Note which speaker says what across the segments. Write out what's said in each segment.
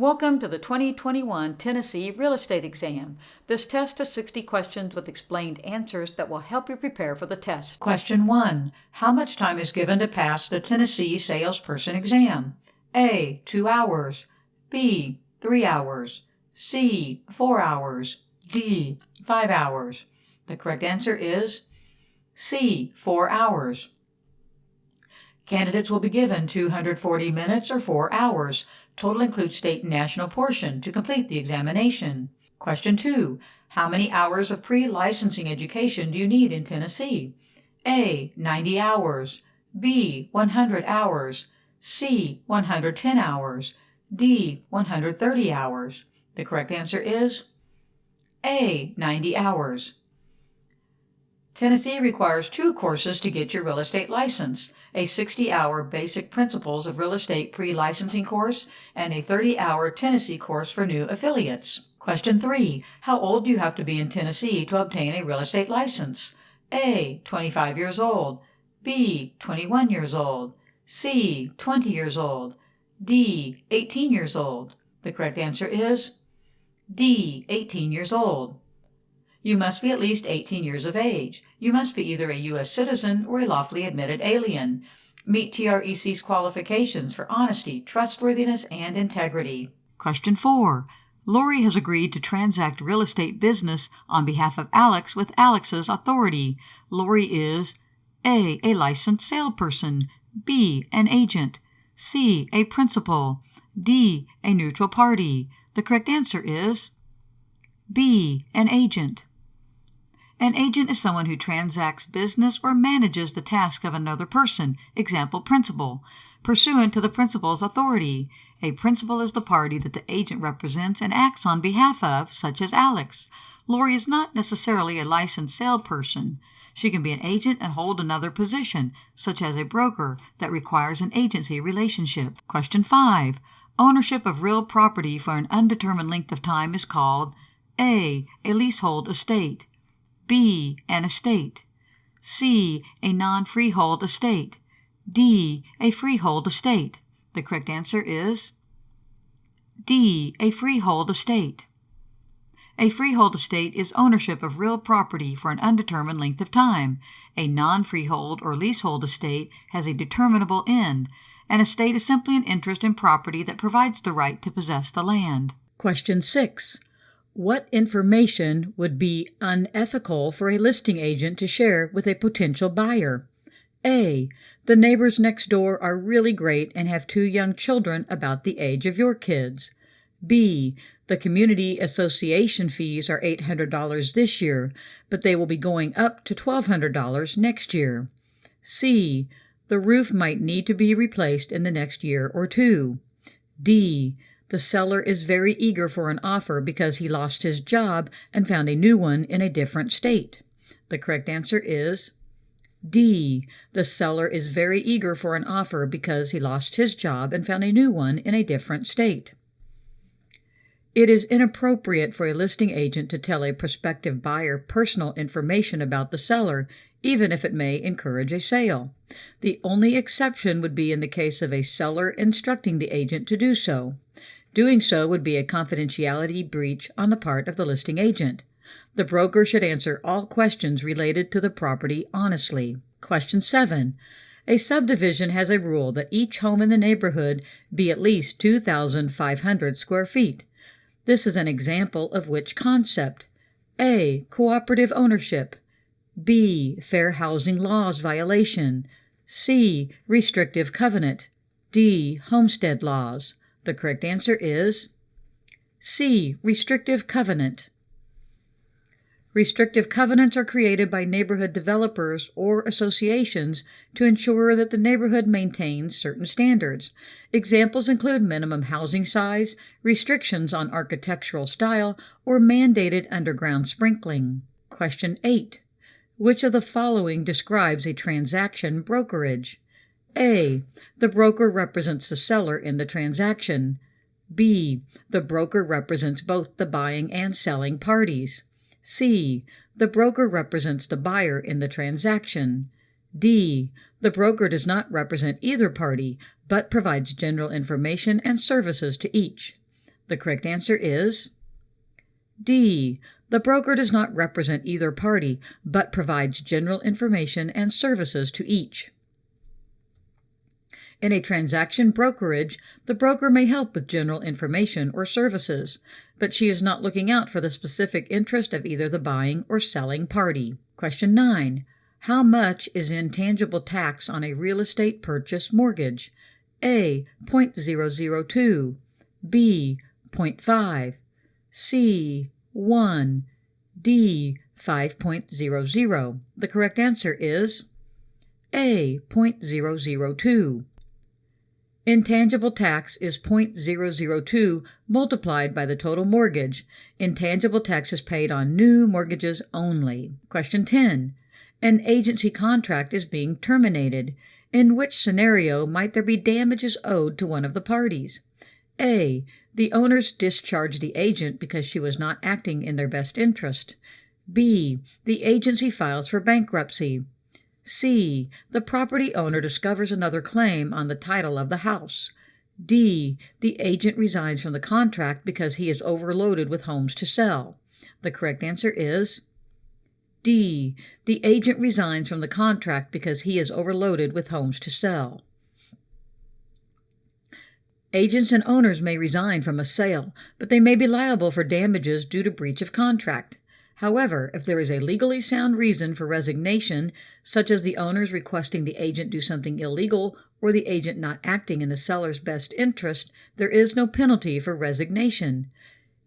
Speaker 1: Welcome to the 2021 Tennessee Real Estate Exam. This test is 60 questions with explained answers that will help you prepare for the test. Question 1. How much time is given to pass the Tennessee Salesperson Exam? A. 2 hours. B. 3 hours. C. 4 hours. D. 5 hours. The correct answer is C. 4 hours. Candidates will be given 240 minutes or 4 hours. Total includes state and national portion to complete the examination. Question 2. How many hours of pre-licensing education do you need in Tennessee? A. 90 hours. B. 100 hours. C. 110 hours. D. 130 hours. The correct answer is A. 90 hours. Tennessee requires 2 courses to get your real estate license, a 60-hour Basic Principles of Real Estate Pre-Licensing course and a 30-hour Tennessee course for new affiliates. Question 3. How old do you have to be in Tennessee to obtain a real estate license? A. 25 years old. B. 21 years old. C. 20 years old. D. 18 years old. The correct answer is D. 18 years old. You must be at least 18 years of age. You must be either a U.S. citizen or a lawfully admitted alien. Meet TREC's qualifications for honesty, trustworthiness, and integrity. Question 4. Lori has agreed to transact real estate business on behalf of Alex with Alex's authority. Lori is A. A licensed salesperson. B. An agent. C. A principal. D. A neutral party. The correct answer is B. An agent. An agent is someone who transacts business or manages the task of another person, example, principal, pursuant to the principal's authority. A principal is the party that the agent represents and acts on behalf of, such as Alex. Lori is not necessarily a licensed salesperson. She can be an agent and hold another position, such as a broker, that requires an agency relationship. Question 5. Ownership of real property for an undetermined length of time is called A. A leasehold estate. B. An estate. C. A non-freehold estate. D. A freehold estate. The correct answer is D. A freehold estate. A freehold estate is ownership of real property for an undetermined length of time. A non-freehold or leasehold estate has a determinable end. An estate is simply an interest in property that provides the right to possess the land. Question 6. What information would be unethical for a listing agent to share with a potential buyer? A. The neighbors next door are really great and have 2 young children about the age of your kids. B. The community association fees are $800 this year, but they will be going up to $1,200 next year. C. The roof might need to be replaced in the next year or 2. D. The seller is very eager for an offer because he lost his job and found a new one in a different state. The correct answer is D. The seller is very eager for an offer because he lost his job and found a new one in a different state. It is inappropriate for a listing agent to tell a prospective buyer personal information about the seller, even if it may encourage a sale. The only exception would be in the case of a seller instructing the agent to do so. Doing so would be a confidentiality breach on the part of the listing agent. The broker should answer all questions related to the property honestly. Question 7. A subdivision has a rule that each home in the neighborhood be at least 2,500 square feet. This is an example of which concept? A. Cooperative ownership. B. Fair housing laws violation. C. Restrictive covenant. D. Homestead laws. The correct answer is C. Restrictive covenant. Restrictive covenants are created by neighborhood developers or associations to ensure that the neighborhood maintains certain standards. Examples include minimum housing size, restrictions on architectural style, or mandated underground sprinkling. Question 8. Which of the following describes a transaction brokerage? A. The broker represents the seller in the transaction. B. The broker represents both the buying and selling parties. C. The broker represents the buyer in the transaction. D. The broker does not represent either party, but provides general information and services to each. The correct answer is D. The broker does not represent either party, but provides general information and services to each. In a transaction brokerage, the broker may help with general information or services, but she is not looking out for the specific interest of either the buying or selling party. Question 9. How much is intangible tax on a real estate purchase mortgage? A. 0.002, B. 0.5, C. 1, D. 5.00. The correct answer is A. 0.002. Intangible tax is 0.002 multiplied by the total mortgage. Intangible tax is paid on new mortgages only. Question 10. An agency contract is being terminated. In which scenario might there be damages owed to one of the parties? A. The owners discharge the agent because she was not acting in their best interest. B. The agency files for bankruptcy. C. The property owner discovers another claim on the title of the house. D. The agent resigns from the contract because he is overloaded with homes to sell. The correct answer is D. The agent resigns from the contract because he is overloaded with homes to sell. Agents and owners may resign from a sale, but they may be liable for damages due to breach of contract. However, if there is a legally sound reason for resignation, such as the owners requesting the agent do something illegal or the agent not acting in the seller's best interest, there is no penalty for resignation.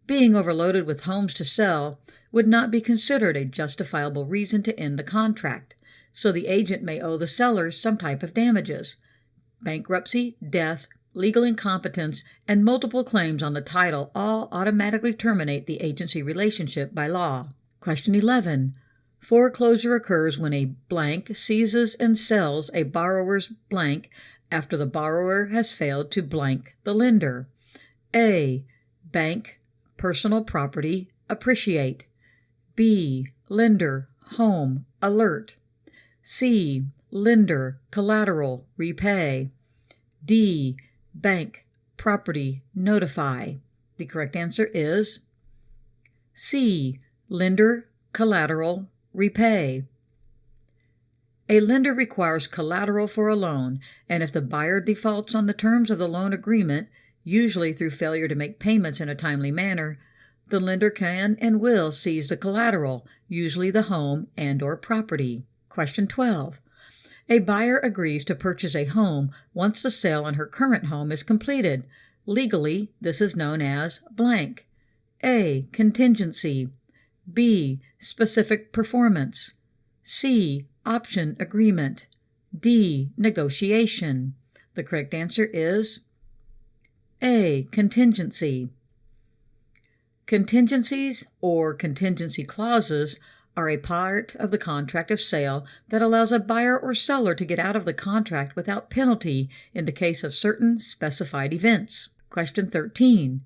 Speaker 1: Being overloaded with homes to sell would not be considered a justifiable reason to end the contract, so the agent may owe the sellers some type of damages. Bankruptcy, death, legal incompetence, and multiple claims on the title all automatically terminate the agency relationship by law. Question 11. Foreclosure occurs when a blank seizes and sells a borrower's blank after the borrower has failed to blank the lender. A. Bank, personal property, appreciate. B. Lender, home, alert. C. Lender, collateral, repay. D. Bank, property, notify. The correct answer is C. Lender, collateral, repay. A lender requires collateral for a loan, and if the buyer defaults on the terms of the loan agreement, usually through failure to make payments in a timely manner, the lender can and will seize the collateral, usually the home and/or property. Question 12. A buyer agrees to purchase a home once the sale on her current home is completed. Legally, this is known as blank. A. Contingency. B. Specific performance. C. Option agreement. D. Negotiation. The correct answer is A. Contingency. Contingencies or contingency clauses are a part of the contract of sale that allows a buyer or seller to get out of the contract without penalty in the case of certain specified events. Question 13.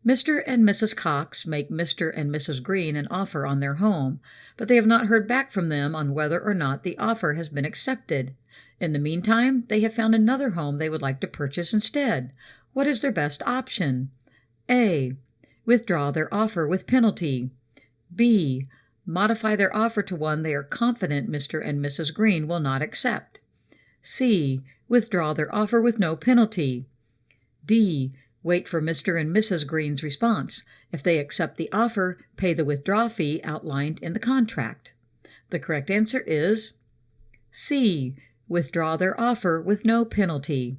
Speaker 1: Mr. and Mrs. Cox make Mr. and Mrs. Green an offer on their home, but they have not heard back from them on whether or not the offer has been accepted. In the meantime, they have found another home they would like to purchase instead. What is their best option? A. Withdraw their offer with penalty. B. Modify their offer to one they are confident Mr. and Mrs. Green will not accept. C. Withdraw their offer with no penalty. D. Wait for Mr. and Mrs. Green's response. If they accept the offer, pay the withdrawal fee outlined in the contract. The correct answer is C. Withdraw their offer with no penalty.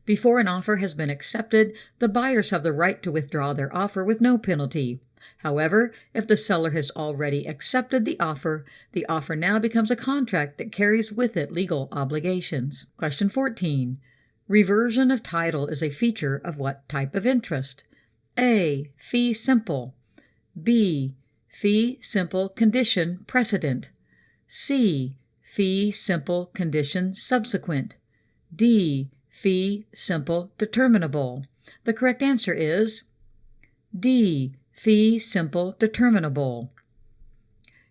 Speaker 1: Before an offer has been accepted, the buyers have the right to withdraw their offer with no penalty. However, if the seller has already accepted the offer now becomes a contract that carries with it legal obligations. Question 14. Reversion of title is a feature of what type of interest? A. Fee simple. B. Fee simple condition precedent. C. Fee simple condition subsequent. D. Fee simple determinable. The correct answer is D. Fee simple determinable.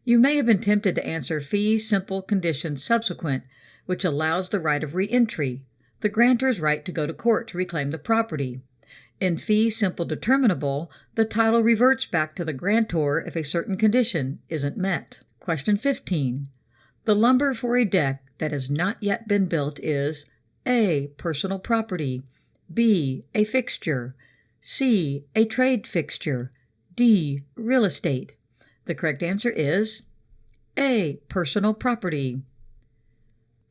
Speaker 1: You may have been tempted to answer fee simple condition subsequent, which allows the right of re-entry, the grantor's right to go to court to reclaim the property. In fee simple determinable, the title reverts back to the grantor if a certain condition isn't met. Question 15. The lumber for a deck that has not yet been built is A. Personal property, B. A fixture, C. A trade fixture, D. Real estate. The correct answer is A. Personal property.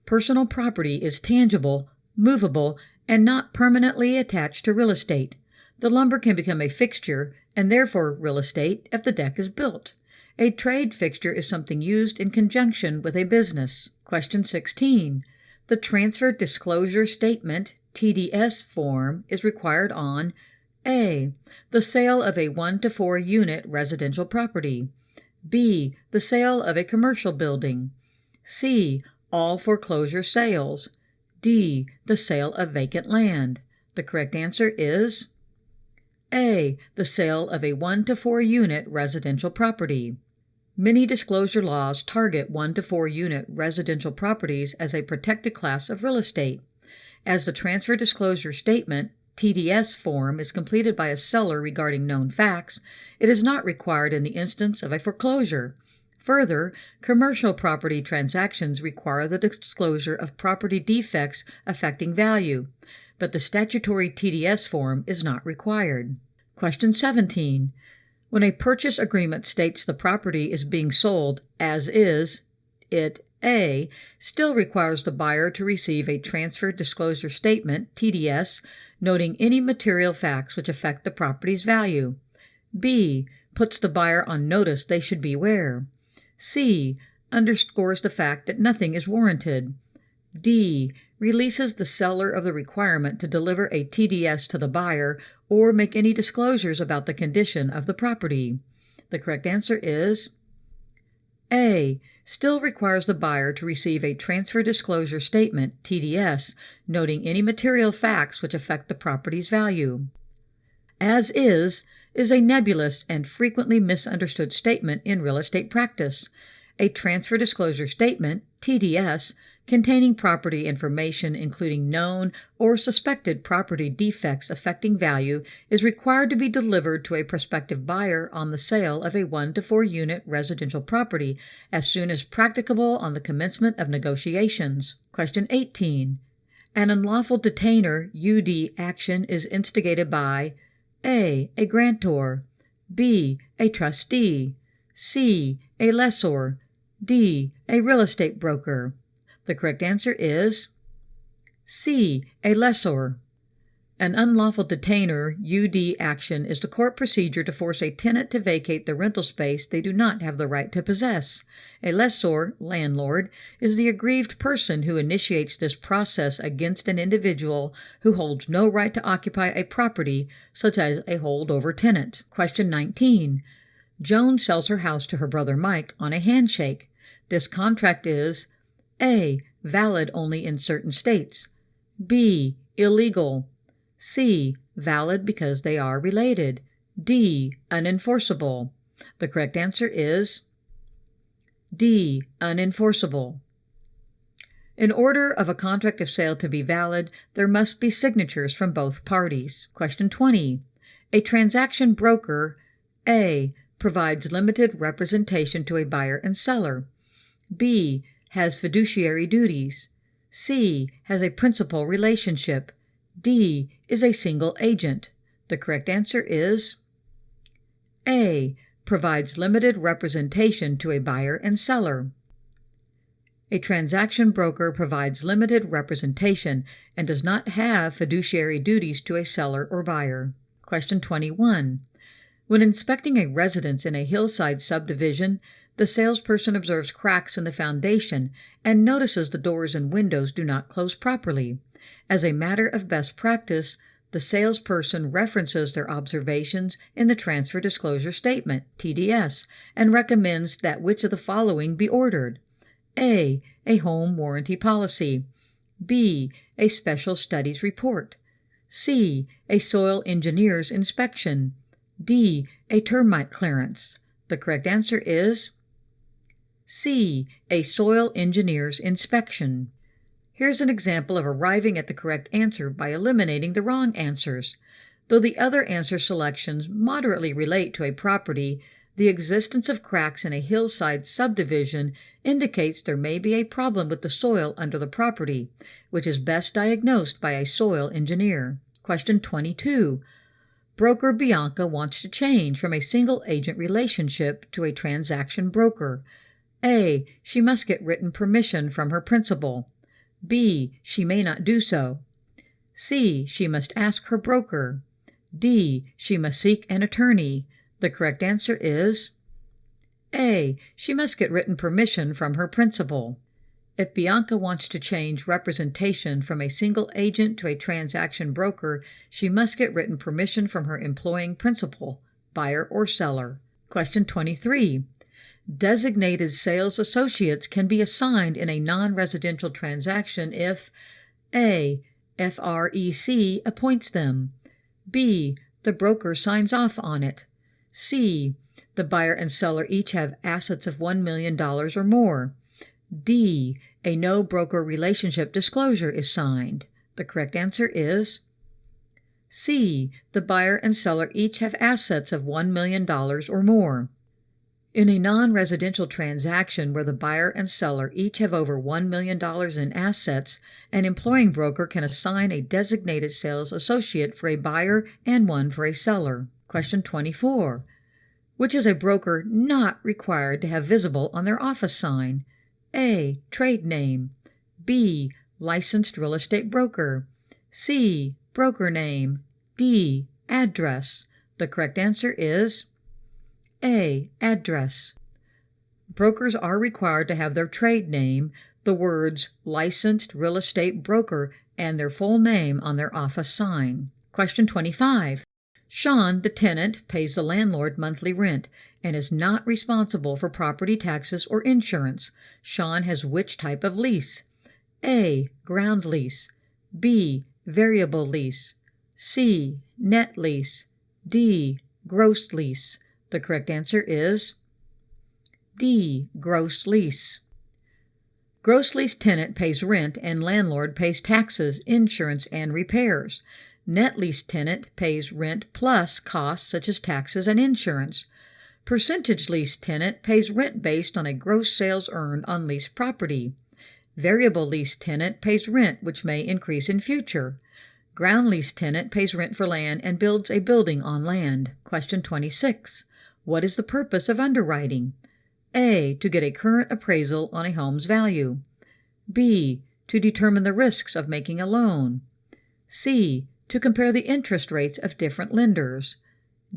Speaker 1: Personal property is tangible, movable, and not permanently attached to real estate. The lumber can become a fixture and therefore real estate if the deck is built. A trade fixture is something used in conjunction with a business. Question 16. The Transfer Disclosure Statement, TDS form, is required on A. The sale of a 1 to 4 unit residential property, B. The sale of a commercial building, C. All foreclosure sales, D. The sale of vacant land. The correct answer is A. The sale of a 1 to 4 unit residential property. Many disclosure laws target 1 to 4 unit residential properties as a protected class of real estate. As the Transfer Disclosure Statement, TDS form, is completed by a seller regarding known facts, it is not required in the instance of a foreclosure. Further, commercial property transactions require the disclosure of property defects affecting value, but the statutory TDS form is not required. Question 17. When a purchase agreement states the property is being sold as is, it A. still requires the buyer to receive a Transfer Disclosure Statement, TDS, noting any material facts which affect the property's value. B. puts the buyer on notice they should beware. C. underscores the fact that nothing is warranted. D. releases the seller of the requirement to deliver a TDS to the buyer or make any disclosures about the condition of the property. The correct answer is A. still requires the buyer to receive a Transfer Disclosure Statement, TDS, noting any material facts which affect the property's value. As is a nebulous and frequently misunderstood statement in real estate practice. A Transfer Disclosure Statement, TDS, containing property information including known or suspected property defects affecting value is required to be delivered to a prospective buyer on the sale of a 1 to 4 unit residential property as soon as practicable on the commencement of negotiations. Question 18. An unlawful detainer UD action is instigated by A. a grantor, B. a trustee, C. a lessor, D. a real estate broker. The correct answer is C. a lessor. An unlawful detainer UD action is the court procedure to force a tenant to vacate the rental space they do not have the right to possess. A lessor, landlord, is the aggrieved person who initiates this process against an individual who holds no right to occupy a property, such as a holdover tenant. Question 19. Joan sells her house to her brother Mike on a handshake. This contract is A. valid only in certain states, B. illegal, C. valid because they are related, D. unenforceable. The correct answer is D. unenforceable. In order of a contract of sale to be valid, there must be signatures from both parties. Question 20. A transaction broker, A. provides limited representation to a buyer and seller, B. has fiduciary duties, C. has a principal relationship, D. is a single agent. The correct answer is A. provides limited representation to a buyer and seller. A transaction broker provides limited representation and does not have fiduciary duties to a seller or buyer. Question 21. When inspecting a residence in a hillside subdivision, the salesperson observes cracks in the foundation and notices the doors and windows do not close properly. As a matter of best practice, the salesperson references their observations in the Transfer Disclosure Statement, TDS, and recommends that which of the following be ordered: A. a home warranty policy, B. a special studies report, C. a soil engineer's inspection, D. a termite clearance. The correct answer is C. a soil engineer's inspection. Here's an example of arriving at the correct answer by eliminating the wrong answers. Though the other answer selections moderately relate to a property, the existence of cracks in a hillside subdivision indicates there may be a problem with the soil under the property, which is best diagnosed by a soil engineer. Question 22. Broker Bianca wants to change from a single-agent relationship to a transaction broker. A. She must get written permission from her principal. B. She may not do so. C. She must ask her broker. D. She must seek an attorney. The correct answer is A. She must get written permission from her principal. If Bianca wants to change representation from a single agent to a transaction broker, she must get written permission from her employing principal, buyer or seller. Question 23. Designated sales associates can be assigned in a non-residential transaction if A. FREC appoints them. B. The broker signs off on it. C. The buyer and seller each have assets of $1 million or more. D. A no-broker relationship disclosure is signed. The correct answer is C. The buyer and seller each have assets of $1 million or more. In a non-residential transaction where the buyer and seller each have over $1 million in assets, an employing broker can assign a designated sales associate for a buyer and one for a seller. Question 24. Which is a broker not required to have visible on their office sign? A. Trade name. B. Licensed real estate broker. C. Broker name. D. Address. The correct answer is A. Address. Brokers are required to have their trade name, the words licensed real estate broker, and their full name on their office sign. Question 25. Sean, the tenant, pays the landlord monthly rent and is not responsible for property taxes or insurance. Sean has which type of lease? A. Ground lease. B. Variable lease. C. Net lease. D. Gross lease. The correct answer is D. Gross lease. Gross lease tenant pays rent and landlord pays taxes, insurance, and repairs. Net lease tenant pays rent plus costs such as taxes and insurance. Percentage lease tenant pays rent based on a gross sales earned on leased property. Variable lease tenant pays rent which may increase in future. Ground lease tenant pays rent for land and builds a building on land. Question 26. What is the purpose of underwriting? A. To get a current appraisal on a home's value. B. To determine the risks of making a loan. C. To compare the interest rates of different lenders.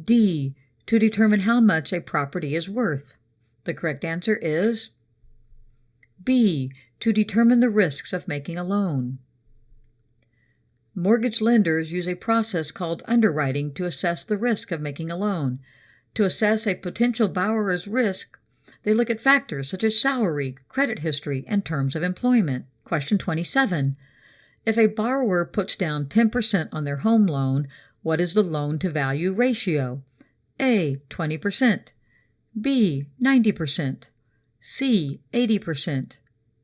Speaker 1: D. To determine how much a property is worth. The correct answer is B. To determine the risks of making a loan. Mortgage lenders use a process called underwriting to assess the risk of making a loan. To assess a potential borrower's risk, they look at factors such as salary, credit history, and terms of employment. Question 27. If a borrower puts down 10% on their home loan, what is the loan-to-value ratio? A. 20%. B. 90%. C. 80%.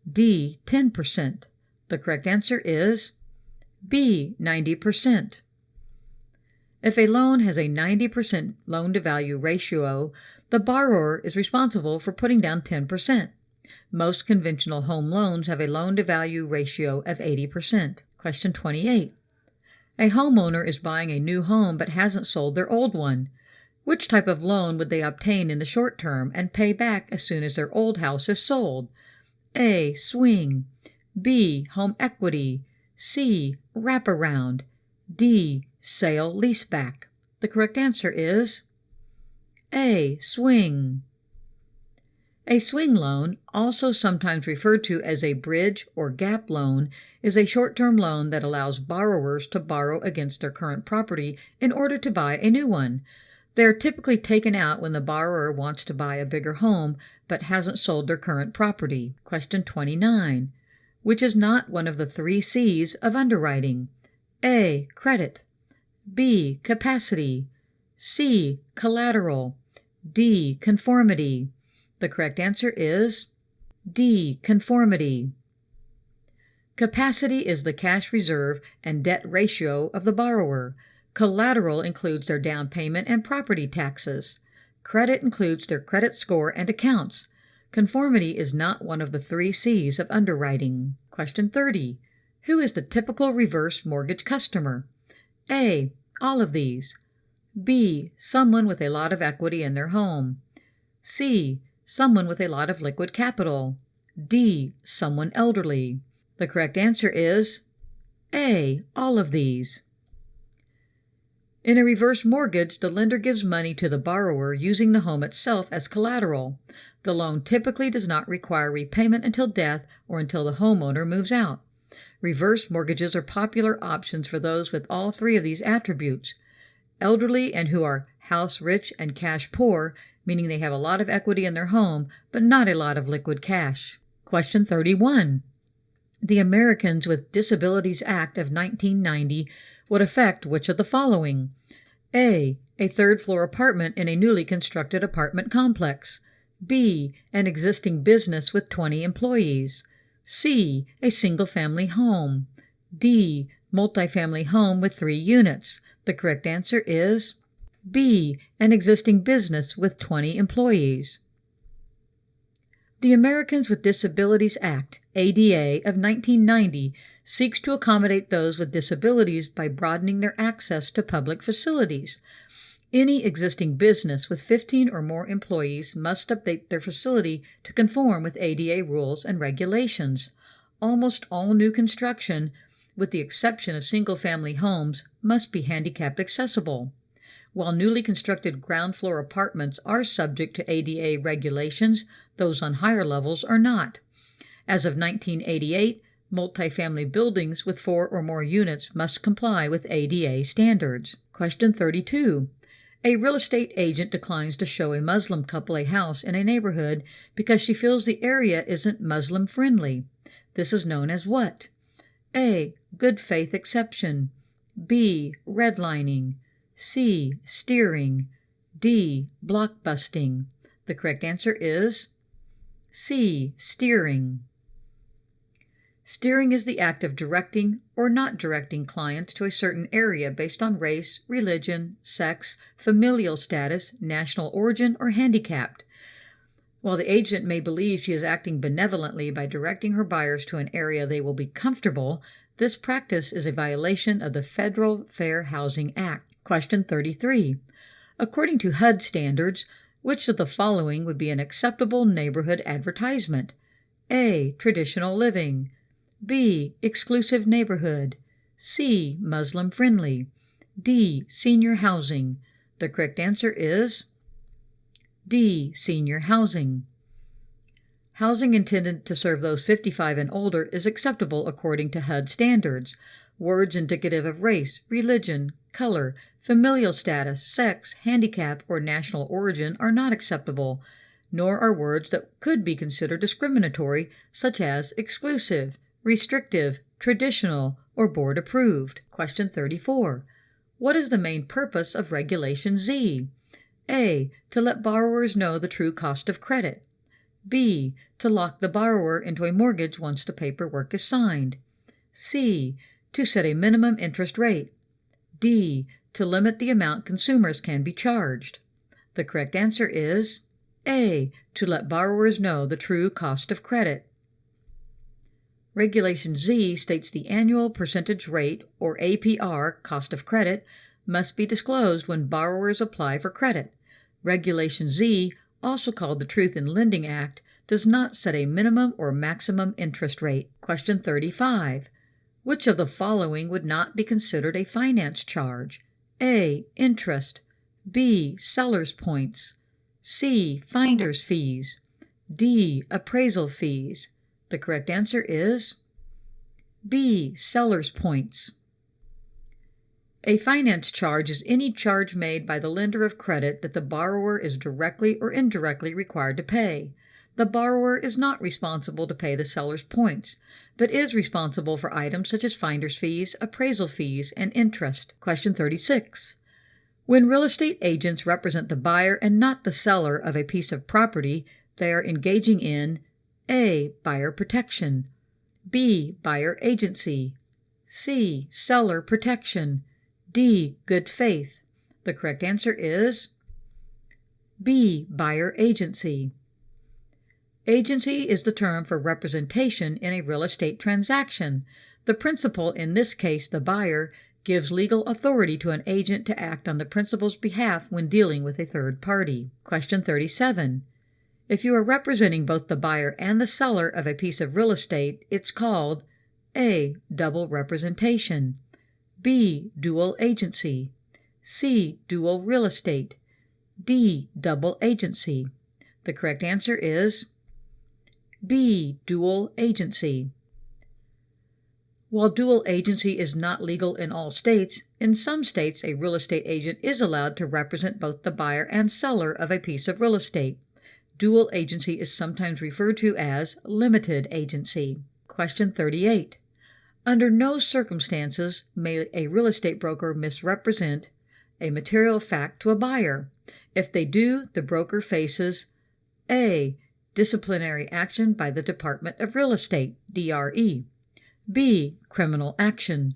Speaker 1: D. 10%. The correct answer is B. 90%. If a loan has a 90% loan-to-value ratio, the borrower is responsible for putting down 10%. Most conventional home loans have a loan-to-value ratio of 80%. Question 28. A homeowner is buying a new home but hasn't sold their old one. Which type of loan would they obtain in the short term and pay back as soon as their old house is sold? A. Swing. B. Home equity. C. Wraparound. D. Sale leaseback. The correct answer is A. Swing. A swing loan, also sometimes referred to as a bridge or gap loan, is a short-term loan that allows borrowers to borrow against their current property in order to buy a new one. They are typically taken out when the borrower wants to buy a bigger home but hasn't sold their current property. Question 29. Which is not one of the 3 C's of underwriting? A. Credit. B. Capacity. C. Collateral. D. Conformity. The correct answer is D. Conformity. Capacity is the cash reserve and debt ratio of the borrower. Collateral includes their down payment and property taxes. Credit includes their credit score and accounts. Conformity is not one of the 3 C's of underwriting. Question 30. Who is the typical reverse mortgage customer? A. All of these. B. Someone with a lot of equity in their home. C. Someone with a lot of liquid capital. D. Someone elderly. The correct answer is A. All of these. In a reverse mortgage, the lender gives money to the borrower using the home itself as collateral. The loan typically does not require repayment until death or until the homeowner moves out. Reverse mortgages are popular options for those with all 3 of these attributes: elderly and who are house rich and cash poor, meaning they have a lot of equity in their home but not a lot of liquid cash. Question 31. The Americans with Disabilities Act of 1990 would affect which of the following? A. A third-floor apartment in a newly constructed apartment complex. B. An existing business with 20 employees. C. A single-family home. D. Multifamily home with 3 units. The correct answer is B. An existing business with 20 employees. The Americans with Disabilities Act, ADA, of 1990 seeks to accommodate those with disabilities by broadening their access to public facilities. Any existing business with 15 or more employees must update their facility to conform with ADA rules and regulations. Almost all new construction, with the exception of single-family homes, must be handicap accessible. While newly constructed ground-floor apartments are subject to ADA regulations, those on higher levels are not. As of 1988, multifamily buildings with 4 or more units must comply with ADA standards. Question 32. A real estate agent declines to show a Muslim couple a house in a neighborhood because she feels the area isn't Muslim-friendly. This is known as what? A. Good faith exception. B. Redlining. C. Steering. D. Blockbusting. The correct answer is C. Steering. Steering is the act of directing or not directing clients to a certain area based on race, religion, sex, familial status, national origin, or handicapped. While the agent may believe she is acting benevolently by directing her buyers to an area they will be comfortable, this practice is a violation of the Federal Fair Housing Act. Question 33. According to HUD standards, which of the following would be an acceptable neighborhood advertisement? A. Traditional living. B. Exclusive neighborhood. C. Muslim-friendly. D. Senior housing. The correct answer is D. Senior housing. Housing intended to serve those 55 and older is acceptable according to HUD standards. Words indicative of race, religion, color, familial status, sex, handicap, or national origin are not acceptable, nor are words that could be considered discriminatory, such as exclusive, restrictive, traditional, or board approved. Question 34. What is the main purpose of Regulation Z? A. To let borrowers know the true cost of credit. B. To lock the borrower into a mortgage once the paperwork is signed. C. To set a minimum interest rate. D. To limit the amount consumers can be charged. The correct answer is A. To let borrowers know the true cost of credit. Regulation Z states the annual percentage rate, or APR, cost of credit, must be disclosed when borrowers apply for credit. Regulation Z, also called the Truth in Lending Act, does not set a minimum or maximum interest rate. Question 35. Which of the following would not be considered a finance charge? A. Interest. B. Seller's points. C. Finder's fees. D. Appraisal fees. The correct answer is B. Seller's points. A finance charge is any charge made by the lender of credit that the borrower is directly or indirectly required to pay. The borrower is not responsible to pay the seller's points, but is responsible for items such as finder's fees, appraisal fees, and interest. Question 36. When real estate agents represent the buyer and not the seller of a piece of property, they are engaging in A. Buyer protection. B. Buyer agency. C. Seller protection. D. Good faith. The correct answer is B. Buyer agency. Agency is the term for representation in a real estate transaction. The principal, in this case the buyer, gives legal authority to an agent to act on the principal's behalf when dealing with a third party. Question 37. If you are representing both the buyer and the seller of a piece of real estate, it's called A. Double representation, B. Dual agency, C. Dual real estate, D. Double agency. The correct answer is B. Dual agency. While dual agency is not legal in all states, in some states a real estate agent is allowed to represent both the buyer and seller of a piece of real estate. Dual agency is sometimes referred to as limited agency. Question 38. Under no circumstances may a real estate broker misrepresent a material fact to a buyer. If they do, the broker faces A. Disciplinary action by the Department of Real Estate, DRE, B. Criminal action,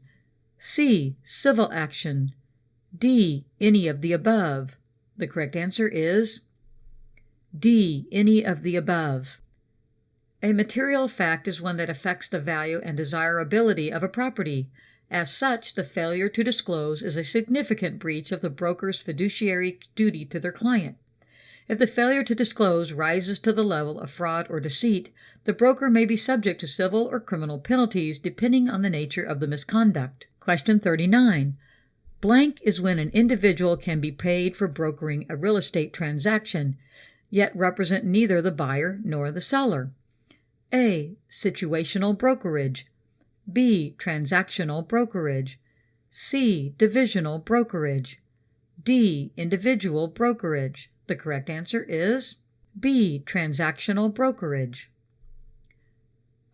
Speaker 1: C. Civil action, D. Any of the above. The correct answer is D. Any of the above. A material fact is one that affects the value and desirability of a property. As such, the failure to disclose is a significant breach of the broker's fiduciary duty to their client. If the failure to disclose rises to the level of fraud or deceit, the broker may be subject to civil or criminal penalties depending on the nature of the misconduct. Question 39. Blank is when an individual can be paid for brokering a real estate transaction, yet represent neither the buyer nor the seller. A. Situational brokerage, B. Transactional brokerage, C. Divisional brokerage, D. Individual brokerage. The correct answer is B. Transactional brokerage.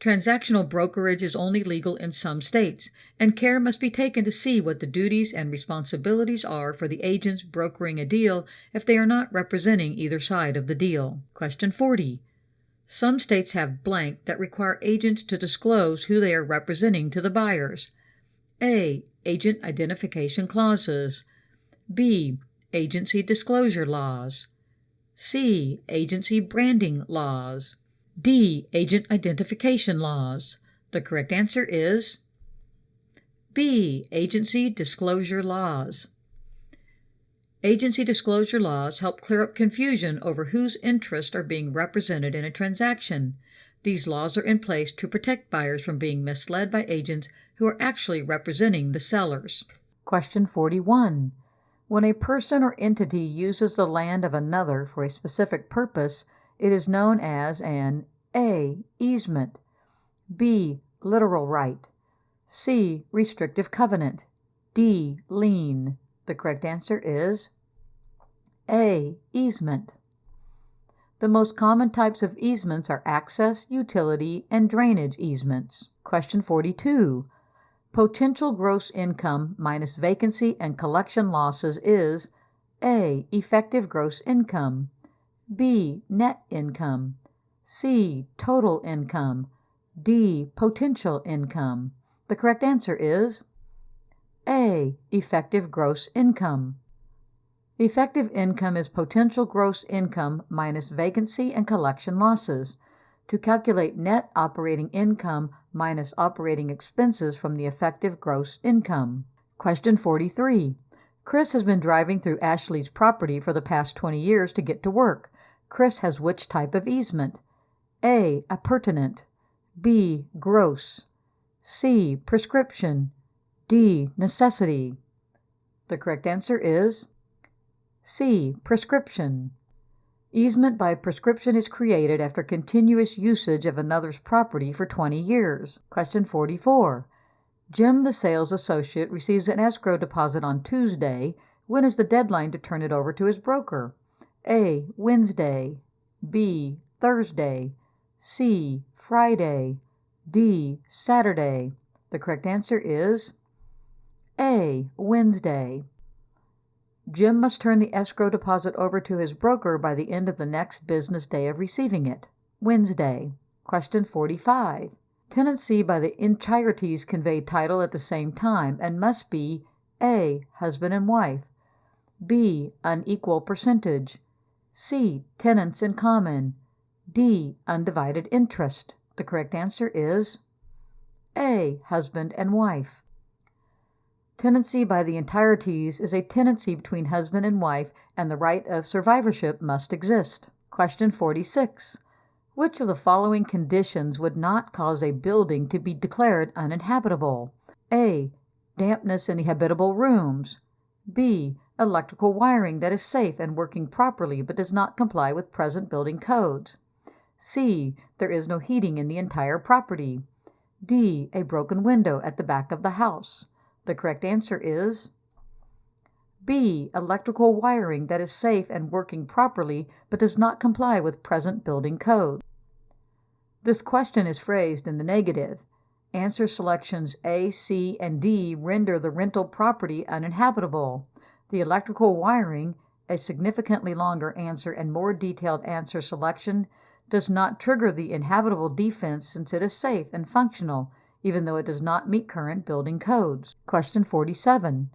Speaker 1: Transactional brokerage is only legal in some states, and care must be taken to see what the duties and responsibilities are for the agents brokering a deal if they are not representing either side of the deal. Question 40. Some states have blank that require agents to disclose who they are representing to the buyers. A. Agent identification clauses, B. Agency disclosure laws, C. Agency branding laws, D. Agent identification laws. The correct answer is B. Agency disclosure laws. Agency disclosure laws help clear up confusion over whose interests are being represented in a transaction. These laws are in place to protect buyers from being misled by agents who are actually representing the sellers. Question 41. When a person or entity uses the land of another for a specific purpose, it is known as an A. Easement, B. Literal right, C. Restrictive covenant, D. Lien. The correct answer is A. Easement. The most common types of easements are access, utility, and drainage easements. Question 42. Potential gross income minus vacancy and collection losses is A. Effective gross income, B. Net income, C. Total income, D. Potential income. The correct answer is A. Effective gross income. Effective income is potential gross income minus vacancy and collection losses. To calculate net operating income minus operating expenses from the effective gross income. Question 43. Chris has been driving through Ashley's property for the past 20 years to get to work. Chris has which type of easement? A. Appurtenant, B. Gross, C. Prescription, D. Necessity. The correct answer is C. Prescription. Easement by prescription is created after continuous usage of another's property for 20 years. Question 44. Jim, the sales associate, receives an escrow deposit on Tuesday. When is the deadline to turn it over to his broker? A. Wednesday, B. Thursday, C. Friday, D. Saturday. The correct answer is A. Wednesday. Jim must turn the escrow deposit over to his broker by the end of the next business day of receiving it, Wednesday. Question 45. Tenancy by the entireties convey title at the same time and must be A. Husband and wife. B. Unequal percentage. C. Tenants in common. D. Undivided interest. The correct answer is A. Husband and wife. Tenancy by the entireties is a tenancy between husband and wife, and the right of survivorship must exist. Question 46. Which of the following conditions would not cause a building to be declared uninhabitable? A. Dampness in the habitable rooms. B. Electrical wiring that is safe and working properly but does not comply with present building codes. C. There is no heating in the entire property. D. A broken window at the back of the house. The correct answer is B. Electrical wiring that is safe and working properly but does not comply with present building code. This question is phrased in the negative. Answer selections A, C, and D render the rental property uninhabitable. The electrical wiring, a significantly longer answer and more detailed answer selection, does not trigger the inhabitable defense since it is safe and functional, even though it does not meet current building codes. Question 47.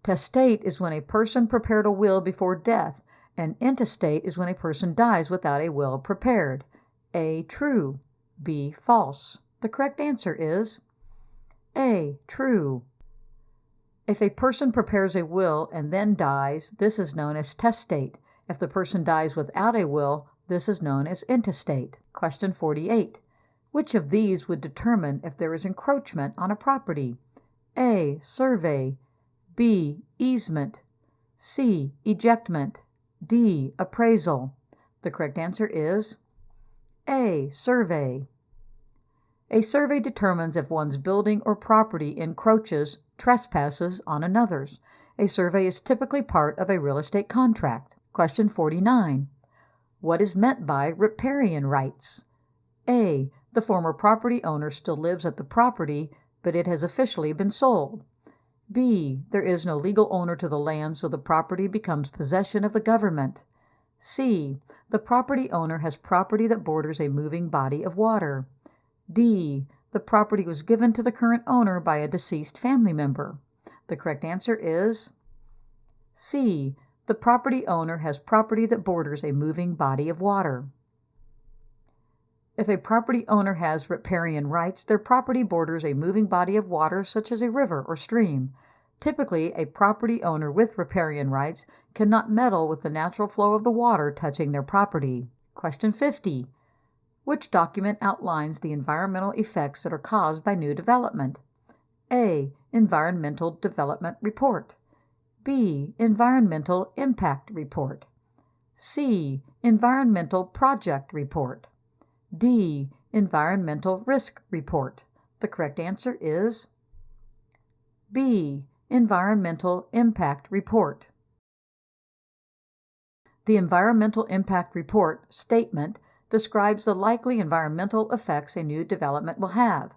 Speaker 1: Testate is when a person prepared a will before death, and intestate is when a person dies without a will prepared. A. True. B. False. The correct answer is A. True. If a person prepares a will and then dies, this is known as testate. If the person dies without a will, this is known as intestate. Question 48. Which of these would determine if there is encroachment on a property? A. Survey. B. Easement. C. Ejectment. D. Appraisal. The correct answer is A. Survey. A survey determines if one's building or property encroaches, trespasses on another's. A survey is typically part of a real estate contract. Question 49. What is meant by riparian rights? A. The former property owner still lives at the property, but it has officially been sold. B. There is no legal owner to the land, so the property becomes possession of the government. C. The property owner has property that borders a moving body of water. D. The property was given to the current owner by a deceased family member. The correct answer is C. The property owner has property that borders a moving body of water. If a property owner has riparian rights, their property borders a moving body of water such as a river or stream. Typically, a property owner with riparian rights cannot meddle with the natural flow of the water touching their property. Question 50. Which document outlines the environmental effects that are caused by new development? A. Environmental Development Report. B. Environmental Impact Report. C. Environmental Project Report. D. Environmental Risk Report. The correct answer is B. Environmental Impact Report. The Environmental Impact Report statement describes the likely environmental effects a new development will have.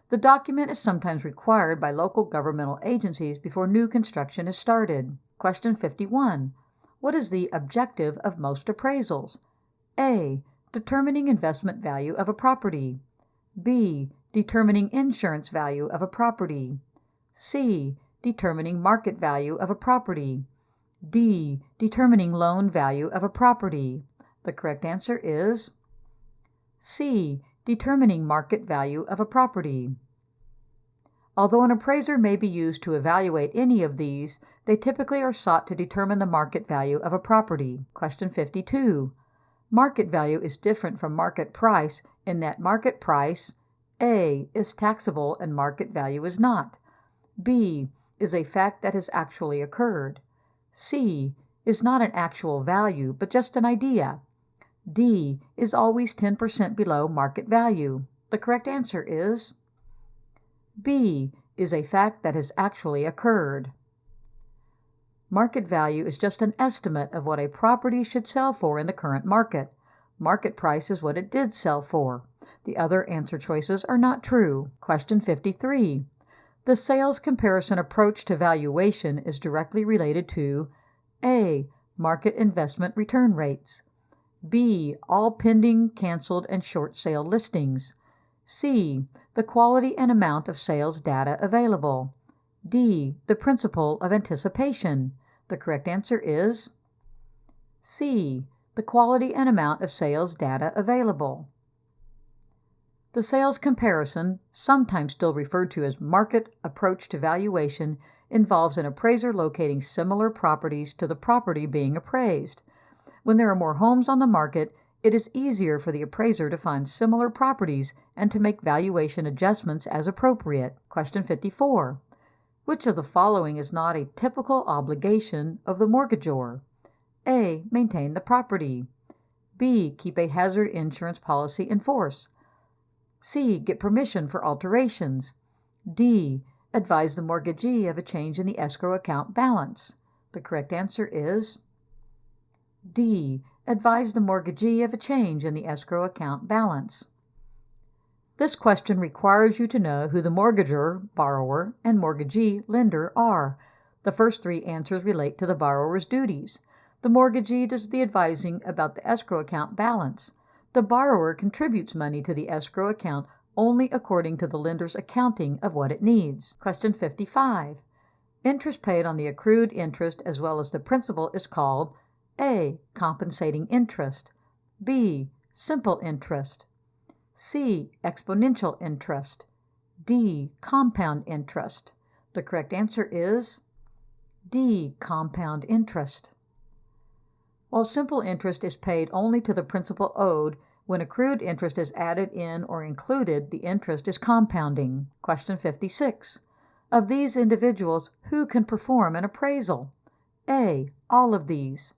Speaker 1: The document is sometimes required by local governmental agencies before new construction is started. Question 51. What is the objective of most appraisals? A. Determining investment value of a property. B. Determining insurance value of a property. C. Determining market value of a property. D. Determining loan value of a property. The correct answer is C. Determining market value of a property. Although an appraiser may be used to evaluate any of these, they typically are sought to determine the market value of a property. Question 52. Market value is different from market price in that market price A. is taxable and market value is not. B. is a fact that has actually occurred. C. is not an actual value, but just an idea. D. is always 10% below market value. The correct answer is B. is a fact that has actually occurred. Market value is just an estimate of what a property should sell for in the current market. Market price is what it did sell for. The other answer choices are not true. Question 53. The sales comparison approach to valuation is directly related to A. Market investment return rates. B. All pending, canceled, and short sale listings. C. The quality and amount of sales data available. D. The principle of anticipation. The correct answer is C. The quality and amount of sales data available. The sales comparison, sometimes still referred to as market approach to valuation, involves an appraiser locating similar properties to the property being appraised. When there are more homes on the market, it is easier for the appraiser to find similar properties and to make valuation adjustments as appropriate. Question 54. Which of the following is not a typical obligation of the mortgagor? A. Maintain the property. B. Keep a hazard insurance policy in force. C. Get permission for alterations. D. Advise the mortgagee of a change in the escrow account balance. The correct answer is D. Advise the mortgagee of a change in the escrow account balance. This question requires you to know who the mortgagor, borrower, and mortgagee, lender, are. The first three answers relate to the borrower's duties. The mortgagee does the advising about the escrow account balance. The borrower contributes money to the escrow account only according to the lender's accounting of what it needs. Question 55. Interest paid on the accrued interest as well as the principal is called A. Compensating interest. B. Simple interest. C. Exponential interest. D. Compound interest. The correct answer is D. Compound interest. While simple interest is paid only to the principal owed, when accrued interest is added in or included, the interest is compounding. Question 56. Of these individuals, who can perform an appraisal? A. All of these.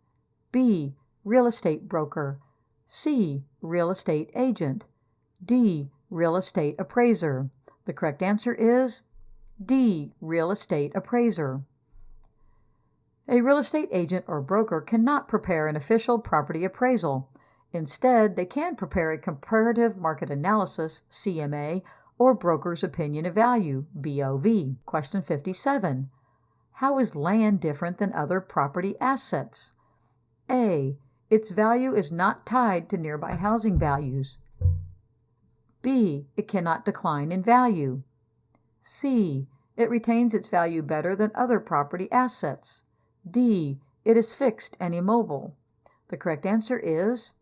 Speaker 1: B. Real estate broker. C. Real estate agent. D. Real estate appraiser. The correct answer is D. Real estate appraiser. A real estate agent or broker cannot prepare an official property appraisal. Instead, they can prepare a comparative market analysis, CMA, or broker's opinion of value, BOV. Question 57. How is land different than other property assets? A. Its value is not tied to nearby housing values. B. It cannot decline in value. C. It retains its value better than other property assets. D. It is fixed and immobile. The correct answer is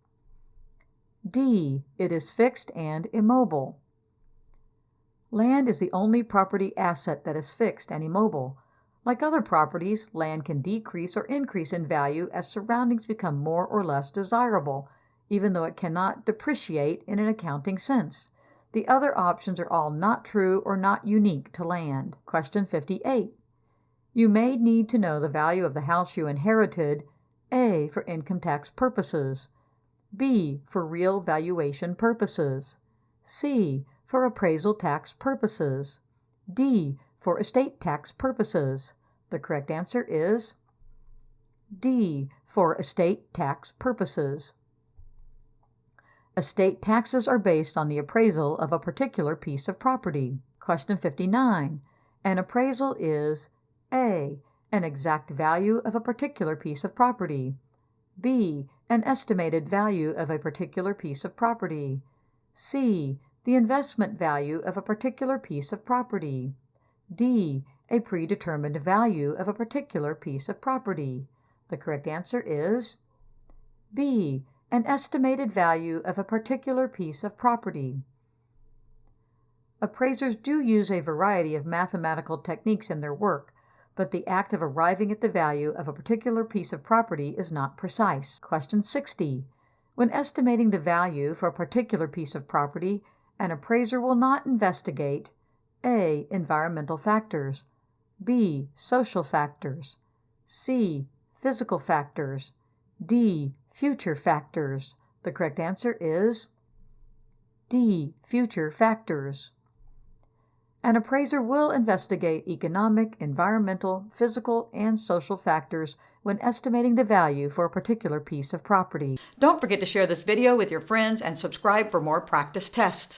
Speaker 1: D. It is fixed and immobile. Land is the only property asset that is fixed and immobile. Like other properties, land can decrease or increase in value as surroundings become more or less desirable, even though it cannot depreciate in an accounting sense. The other options are all not true or not unique to land. Question 58. You may need to know the value of the house you inherited, A. For income tax purposes, B. For real valuation purposes, C. For appraisal tax purposes, D. For estate tax purposes. The correct answer is D. For estate tax purposes. Estate taxes are based on the appraisal of a particular piece of property. Question 59. An appraisal is A. An exact value of a particular piece of property. B. An estimated value of a particular piece of property. C. The investment value of a particular piece of property. D. A predetermined value of a particular piece of property. The correct answer is B. An estimated value of a particular piece of property. Appraisers do use a variety of mathematical techniques in their work, but the act of arriving at the value of a particular piece of property is not precise. Question 60. When estimating the value for a particular piece of property, an appraiser will not investigate A. Environmental factors, B. Social factors, C. Physical factors, D. Future factors. The correct answer is D. Future factors. An appraiser will investigate economic, environmental, physical, and social factors when estimating the value for a particular piece of property. Don't forget to share this video with your friends and subscribe for more practice tests.